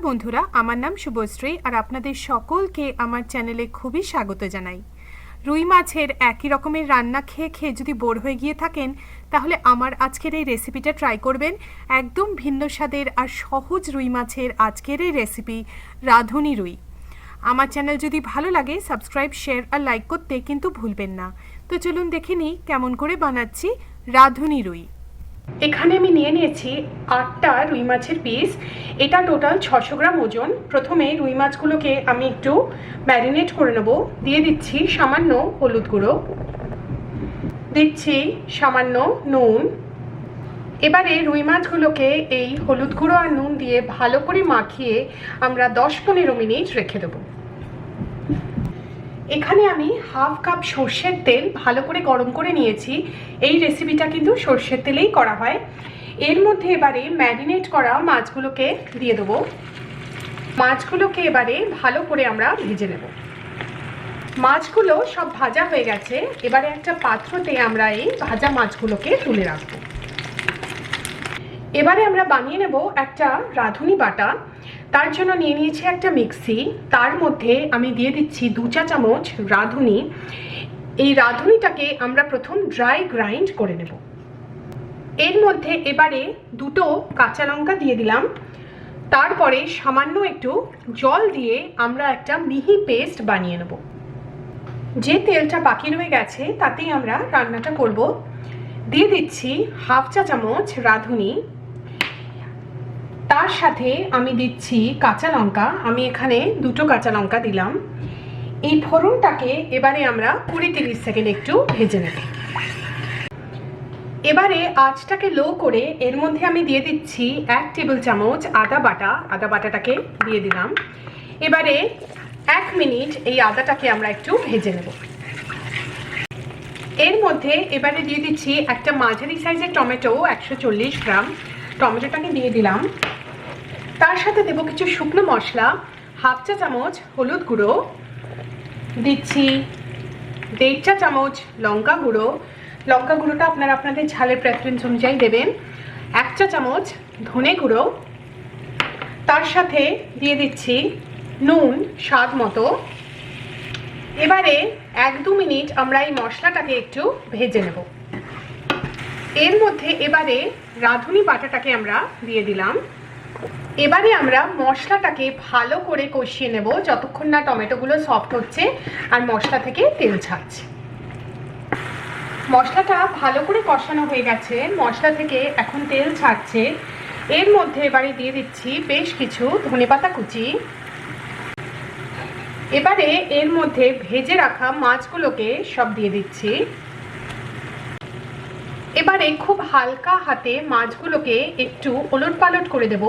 নমস্কার বন্ধুরা, আমার নাম শুভশ্রী আর আপনাদের সকলকে আমার চ্যানেলে খুবই স্বাগত জানাই। রুই মাছের একই রকমের রান্না খেয়ে খেয়ে যদি বোর হয়ে গিয়ে থাকেন তাহলে আমার আজকের এই রেসিপিটা ট্রাই করবেন। একদম ভিন্ন স্বাদের আর সহজ রুই মাছের আজকের এই রেসিপি রাঁধুনি রুই। আমার চ্যানেল যদি ভালো লাগে সাবস্ক্রাইব, শেয়ার আর লাইক করতে কিন্তু ভুলবেন না। তো চলুন দেখে নিই কেমন করে বানাচ্ছি রাঁধুনি রুই। এখানে আমি নিয়ে নিয়েছি 8টা রুই মাছের পিস। এটা টোটাল 600 গ্রাম ওজন। প্রথমে রুই মাছগুলোকে আমি একটু ম্যারিনেট করে নেব। দিয়ে দিচ্ছি সামান্য হলুদ গুঁড়ো, দিচ্ছি সামান্য নুন। এবারে রুই মাছগুলোকে এই হলুদ গুঁড়ো আর নুন দিয়ে ভালো করে মাখিয়ে আমরা 10-15 মিনিট রেখে দেবো। এখানে আমি হাফ কাপ সর্ষের তেল ভালো করে গরম করে নিয়েছি। এই রেসিপিটা কিন্তু সর্ষের তেলেই করা হয়। এর মধ্যে এবারে ম্যারিনেট করা মাছগুলোকে দিয়ে দেবো। মাছগুলোকে এবারে ভালো করে আমরা ভেজে নেব। মাছগুলো সব ভাজা হয়ে গেছে। এবারে একটা পাত্রতে আমরা এই ভাজা মাছগুলোকে তুলে রাখবো। এবারে আমরা বানিয়ে নেব একটা রাঁধুনি বাটা। তার জন্য নিয়ে নিয়েছি একটা মিক্সি। তার মধ্যে আমি দিয়ে দিচ্ছি 2 চা চামচ রাঁধুনি। এই রাঁধুনিটাকে আমরা প্রথম ড্রাই গ্রাইন্ড করে নেব। এর মধ্যে এবারে 2টো কাঁচা লঙ্কা দিয়ে দিলাম। তারপরে সামান্য একটু জল দিয়ে আমরা একটা মিহি পেস্ট বানিয়ে নেব। যে তেলটা বাকি রয়ে গেছে তাতেই আমরা রান্নাটা করব। দিয়ে দিচ্ছি হাফ চা চামচ রাঁধুনি। তার সাথে আমি দিচ্ছি কাঁচা লঙ্কা। আমি এখানে 2টো কাঁচা লঙ্কা দিলাম। এই ফোড়নটাকে এবারে আমরা 20-30 সেকেন্ড একটু ভেজে নেব। এবারে আঁচটাকে লো করে এর মধ্যে আমি দিয়ে দিচ্ছি 1 টেবিল চামচ আদা বাটা। আদা বাটাটাকে দিয়ে দিলাম। এবারে 1 মিনিট এই আদাটাকে আমরা একটু ভেজে নেব। এর মধ্যে এবারে দিয়ে দিচ্ছি একটা মাঝারি সাইজের টমেটো, 140 গ্রাম। টমেটোটাকে দিয়ে দিলাম। তার সাথে দেব কিছু শুকনো মশলা, হাফ চা চামচ হলুদ গুঁড়ো, দিচ্ছি 1.5 চা চামচ লঙ্কা গুঁড়ো। লঙ্কা গুঁড়োটা আপনারা আপনাদের ঝালের প্রেফারেন্স অনুযায়ী দেবেন। 1 চা চামচ ধনে গুঁড়ো। তার সাথে দিয়ে দিচ্ছি নুন স্বাদ মতো। এবারে 1-2 মিনিট আমরা এই মশলাটাকে একটু ভেজে নেব। এর মধ্যে এবারে রাঁধুনি বাটাটাকে আমরা দিয়ে দিলাম। এবারে আমরা মশলাটাকে ভালো করে কষিয়ে নেব যতক্ষণ না টমেটোগুলো সফট হচ্ছে আর মশলা থেকে তেল ছাড়ছে। মশলাটা ভালো করে কষানো হয়ে গেছে, মশলা থেকে এখন তেল ছাড়ছে। এর মধ্যে এবারে দিয়ে দিচ্ছি বেশ কিছু ধনেপাতা কুচি। এবারে এর মধ্যে ভেজে রাখা মাছগুলোকে সব দিয়ে দিচ্ছি। এবারে খুব হালকা হাতে মাছগুলোকে একটু ওলটপালট করে দেব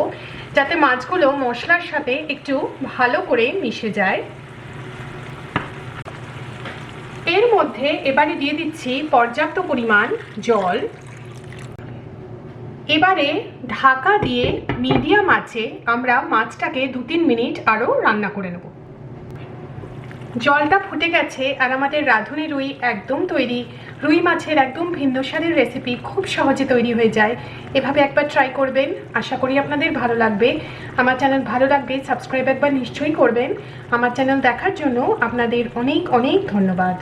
যাতে মাছগুলো মশলার সাথে একটু ভালো করে মিশে যায়। এর মধ্যে এবারে দিয়ে দিচ্ছি পর্যাপ্ত পরিমাণ জল। এবারে ঢাকা দিয়ে মিডিয়াম আঁচে আমরা মাছটাকে 2-3 মিনিট আরও রান্না করে নেব। জলটা ফুটে গেছে আর আমাদের রাঁধুনি রুই একদম তৈরি। রুই মাছের একদম ভিন্ন স্বাদের রেসিপি খুব সহজে তৈরি হয়ে যায়। এভাবে একবার ট্রাই করবেন, আশা করি আপনাদের ভালো লাগবে। আমার চ্যানেল ভালো লাগবে সাবস্ক্রাইব একবার নিশ্চয়ই করবেন। আমার চ্যানেল দেখার জন্য আপনাদের অনেক অনেক ধন্যবাদ।